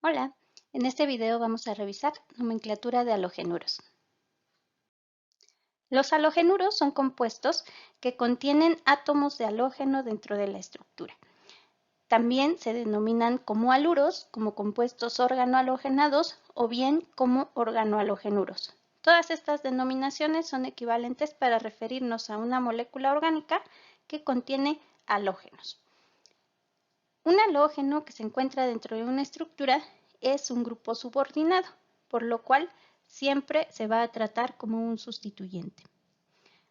Hola, en este video vamos a revisar nomenclatura de halogenuros. Los halogenuros son compuestos que contienen átomos de halógeno dentro de la estructura. También se denominan como haluros, como compuestos organohalogenados o bien como organohalogenuros. Todas estas denominaciones son equivalentes para referirnos a una molécula orgánica que contiene halógenos. Un halógeno que se encuentra dentro de una estructura es un grupo subordinado, por lo cual siempre se va a tratar como un sustituyente.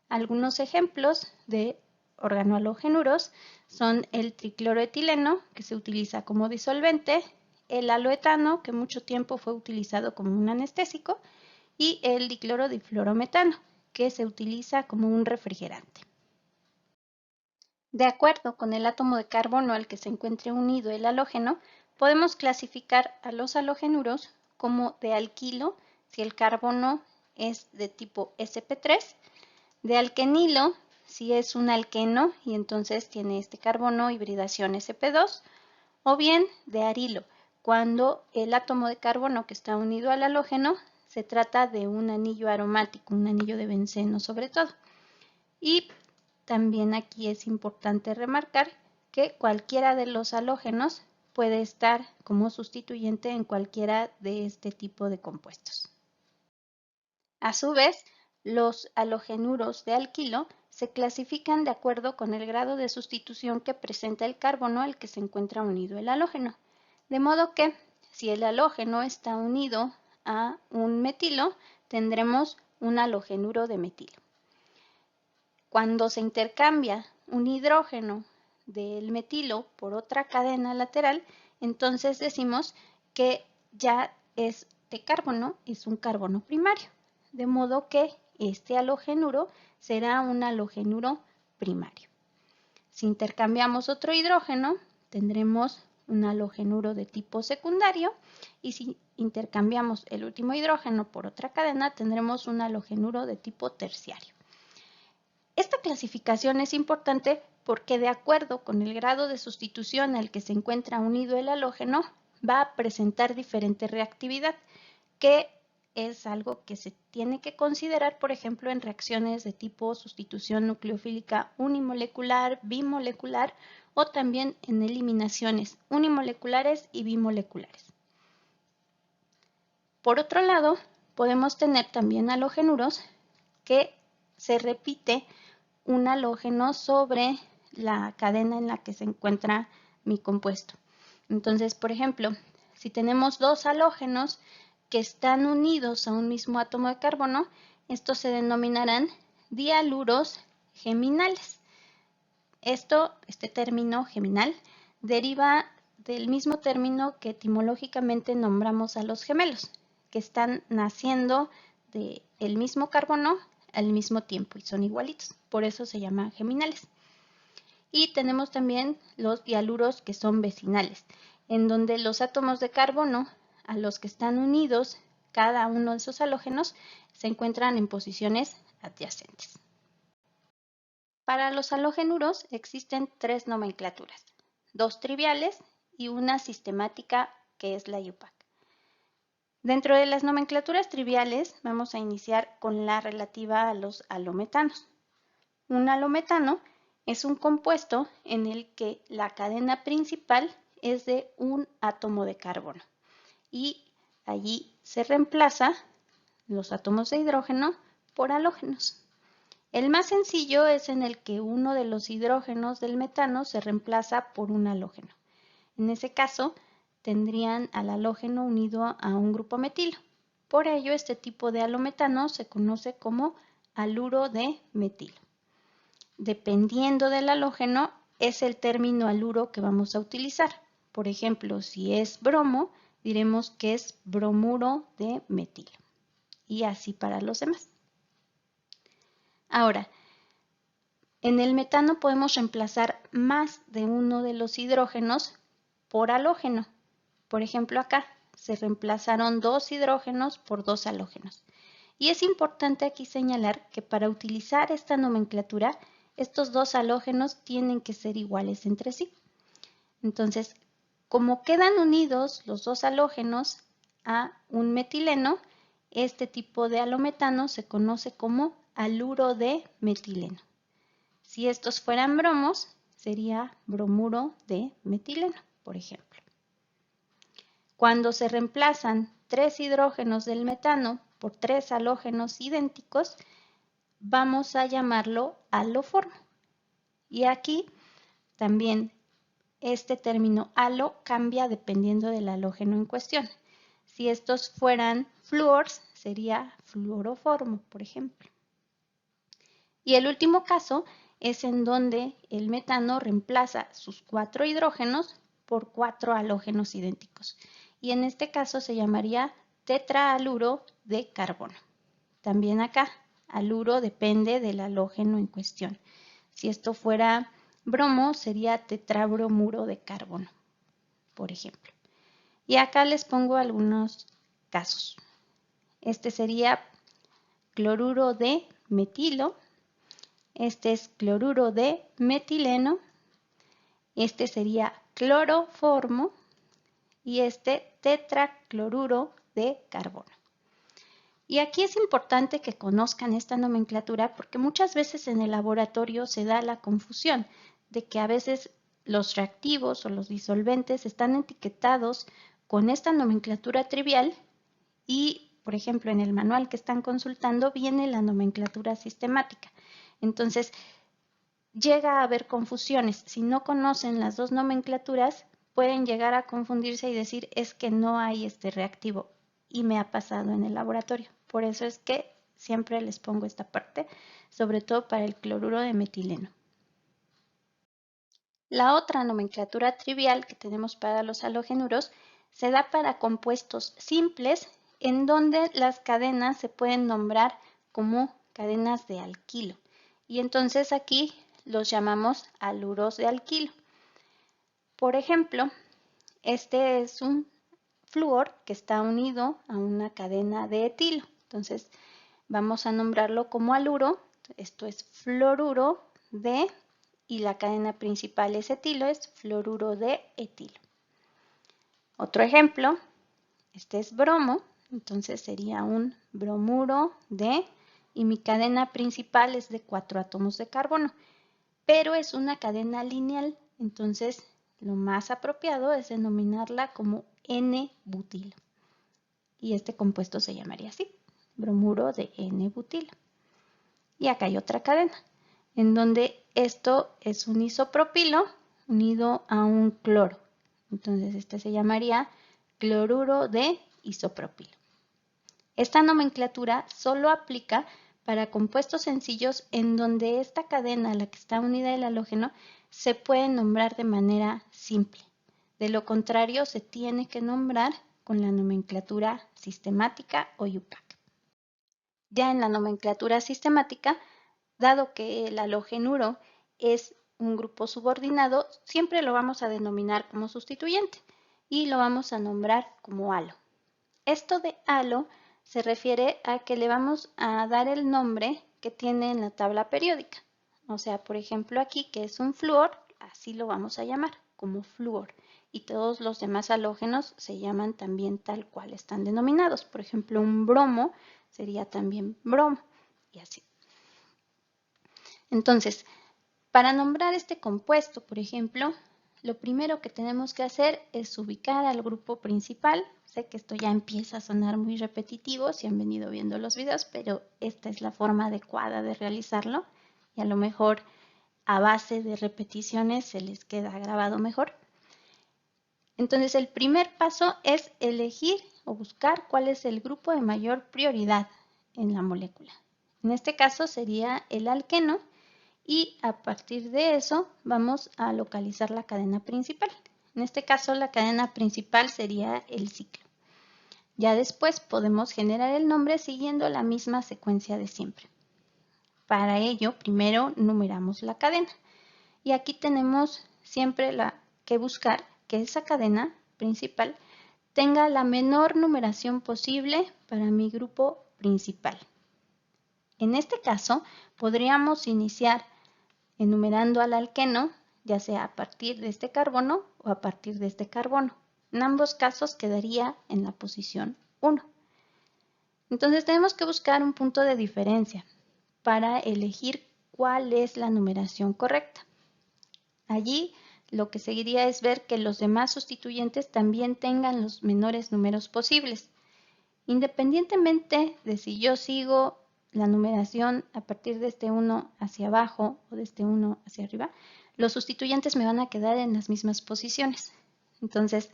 Algunos ejemplos de organohalogenuros son el tricloroetileno, que se utiliza como disolvente, el aloetano, que mucho tiempo fue utilizado como un anestésico, y el diclorodifluorometano, que se utiliza como un refrigerante. De acuerdo con el átomo de carbono al que se encuentre unido el halógeno, podemos clasificar a los halogenuros como de alquilo, si el carbono es de tipo sp3, de alquenilo, si es un alqueno y entonces tiene este carbono hibridación sp2, o bien de arilo, cuando el átomo de carbono que está unido al halógeno se trata de un anillo aromático, un anillo de benceno sobre todo. Y también aquí es importante remarcar que cualquiera de los halógenos puede estar como sustituyente en cualquiera de este tipo de compuestos. A su vez, los halogenuros de alquilo se clasifican de acuerdo con el grado de sustitución que presenta el carbono al que se encuentra unido el halógeno. De modo que, si el halógeno está unido a un metilo, tendremos un halogenuro de metilo. Cuando se intercambia un hidrógeno del metilo por otra cadena lateral, entonces decimos que ya este carbono es un carbono primario, de modo que este halogenuro será un halogenuro primario. Si intercambiamos otro hidrógeno, tendremos un halogenuro de tipo secundario, y si intercambiamos el último hidrógeno por otra cadena, tendremos un halogenuro de tipo terciario. Esta clasificación es importante porque, de acuerdo con el grado de sustitución al que se encuentra unido el halógeno, va a presentar diferente reactividad, que es algo que se tiene que considerar, por ejemplo, en reacciones de tipo sustitución nucleofílica unimolecular, bimolecular, o también en eliminaciones unimoleculares y bimoleculares. Por otro lado, podemos tener también halogenuros que se repite un halógeno sobre la cadena en la que se encuentra mi compuesto. Entonces, por ejemplo, si tenemos dos halógenos que están unidos a un mismo átomo de carbono, estos se denominarán dialuros geminales. Este término geminal deriva del mismo término que etimológicamente nombramos a los gemelos, que están naciendo del mismo carbono al mismo tiempo y son igualitos, por eso se llaman geminales. Y tenemos también los dialuros que son vecinales, en donde los átomos de carbono a los que están unidos cada uno de esos halógenos se encuentran en posiciones adyacentes. Para los halogenuros existen tres nomenclaturas, dos triviales y una sistemática que es la IUPAC. Dentro de las nomenclaturas triviales vamos a iniciar con la relativa a los halometanos. Un halometano es un compuesto en el que la cadena principal es de un átomo de carbono y allí se reemplaza los átomos de hidrógeno por halógenos. El más sencillo es en el que uno de los hidrógenos del metano se reemplaza por un halógeno. En ese caso, tendrían al halógeno unido a un grupo metilo. Por ello, este tipo de halometano se conoce como haluro de metilo. Dependiendo del halógeno, es el término haluro que vamos a utilizar. Por ejemplo, si es bromo, diremos que es bromuro de metilo. Y así para los demás. Ahora, en el metano podemos reemplazar más de uno de los hidrógenos por halógeno. Por ejemplo, acá se reemplazaron dos hidrógenos por dos halógenos. Y es importante aquí señalar que para utilizar esta nomenclatura, estos dos halógenos tienen que ser iguales entre sí. Entonces, Como quedan unidos los dos halógenos a un metileno, este tipo de halometano se conoce como haluro de metileno. Si estos fueran bromos, sería bromuro de metileno, por ejemplo. Cuando se reemplazan 3 hidrógenos del metano por 3 halógenos idénticos, vamos a llamarlo haloformo. Y aquí también este término halo cambia dependiendo del halógeno en cuestión. Si estos fueran fluors, sería fluoroformo, por ejemplo. Y el último caso es en donde el metano reemplaza sus 4 hidrógenos por 4 halógenos idénticos. Y en este caso se llamaría tetrahaluro de carbono. También acá, haluro depende del halógeno en cuestión. Si esto fuera bromo, sería tetrabromuro de carbono, por ejemplo. Y acá les pongo algunos casos. Este sería cloruro de metilo, este es cloruro de metileno, este sería cloroformo y este tetracloruro de carbono. Y aquí es importante que conozcan esta nomenclatura porque muchas veces en el laboratorio se da la confusión de que a veces los reactivos o los disolventes están etiquetados con esta nomenclatura trivial y, por ejemplo, en el manual que están consultando viene la nomenclatura sistemática. Entonces, llega a haber confusiones. Si no conocen las dos nomenclaturas, pueden llegar a confundirse y decir es que no hay este reactivo. Y me ha pasado en el laboratorio. Por eso es que siempre les pongo esta parte, sobre todo para el cloruro de metileno. La otra nomenclatura trivial que tenemos para los halogenuros se da para compuestos simples en donde las cadenas se pueden nombrar como cadenas de alquilo. Y entonces aquí los llamamos haluros de alquilo. Por ejemplo, este es un flúor que está unido a una cadena de etilo. Entonces vamos a nombrarlo como haluro. Esto es fluoruro de, y la cadena principal es etilo, es fluoruro de etilo. Otro ejemplo, este es bromo, entonces sería un bromuro de, y mi cadena principal es de 4 átomos de carbono, pero es una cadena lineal, entonces lo más apropiado es denominarla como N-butilo. Y este compuesto se llamaría así, bromuro de N-butilo. Y acá hay otra cadena, en donde esto es un isopropilo unido a un cloro. Entonces este se llamaría cloruro de isopropilo. Esta nomenclatura solo aplica para compuestos sencillos en donde esta cadena a la que está unida el halógeno se puede nombrar de manera simple. De lo contrario, se tiene que nombrar con la nomenclatura sistemática o IUPAC. Ya en la nomenclatura sistemática, dado que el halogenuro es un grupo subordinado, siempre lo vamos a denominar como sustituyente y lo vamos a nombrar como halo. Esto de halo se refiere a que le vamos a dar el nombre que tiene en la tabla periódica. O sea, por ejemplo aquí que es un flúor, así lo vamos a llamar, como flúor. Y todos los demás halógenos se llaman también tal cual están denominados. Por ejemplo, un bromo sería también bromo y así. Entonces, para nombrar este compuesto, por ejemplo, lo primero que tenemos que hacer es ubicar al grupo principal. Sé que esto ya empieza a sonar muy repetitivo si han venido viendo los videos, pero esta es la forma adecuada de realizarlo y a lo mejor a base de repeticiones se les queda grabado mejor. Entonces el primer paso es elegir o buscar cuál es el grupo de mayor prioridad en la molécula. En este caso sería el alqueno y a partir de eso vamos a localizar la cadena principal. En este caso la cadena principal sería el ciclo. Ya después podemos generar el nombre siguiendo la misma secuencia de siempre. Para ello primero numeramos la cadena y aquí tenemos siempre que buscar que esa cadena principal tenga la menor numeración posible para mi grupo principal. En este caso podríamos iniciar enumerando al alqueno, ya sea a partir de este carbono o a partir de este carbono. En ambos casos quedaría en la posición 1. Entonces tenemos que buscar un punto de diferencia para elegir cuál es la numeración correcta. Allí lo que seguiría es ver que los demás sustituyentes también tengan los menores números posibles. Independientemente de si yo sigo la numeración a partir de este 1 hacia abajo o de este 1 hacia arriba, los sustituyentes me van a quedar en las mismas posiciones. Entonces,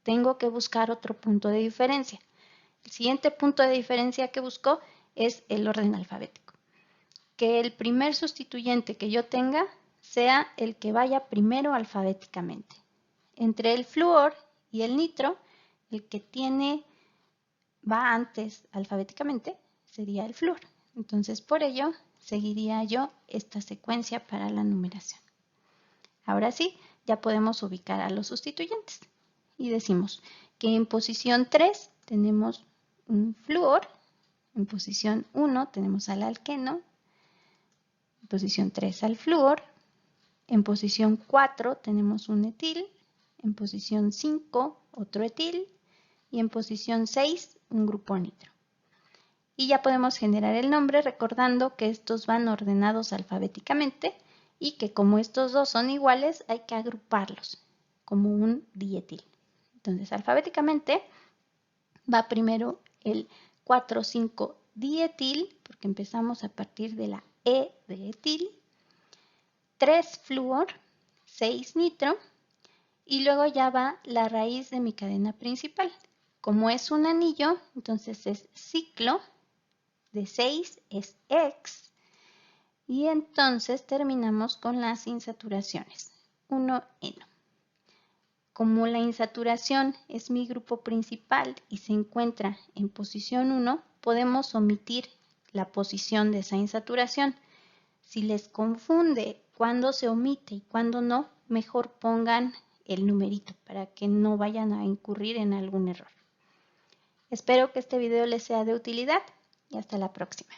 tengo que buscar otro punto de diferencia. El siguiente punto de diferencia que busco es el orden alfabético. Que el primer sustituyente que yo tenga sea el que vaya primero alfabéticamente. Entre el flúor y el nitro, el que va antes alfabéticamente sería el flúor. Entonces, por ello, seguiría yo esta secuencia para la numeración. Ahora sí, ya podemos ubicar a los sustituyentes. Y decimos que en posición 3 tenemos un flúor, en posición 1 tenemos al alqueno, en posición 3 al flúor, en posición 4 tenemos un etil, en posición 5 otro etil y en posición 6 un grupo nitro. Y ya podemos generar el nombre recordando que estos van ordenados alfabéticamente y que como estos dos son iguales hay que agruparlos como un dietil. Entonces alfabéticamente va primero el 4,5-dietil porque empezamos a partir de la E de etil, 3 flúor, 6 nitro y luego ya va la raíz de mi cadena principal. Como es un anillo, entonces es ciclo, de 6 es X y entonces terminamos con las insaturaciones, 1-eno. Como la insaturación es mi grupo principal y se encuentra en posición 1, podemos omitir la posición de esa insaturación. Si les confunde cuándo se omite y cuándo no, mejor pongan el numerito para que no vayan a incurrir en algún error. Espero que este video les sea de utilidad y hasta la próxima.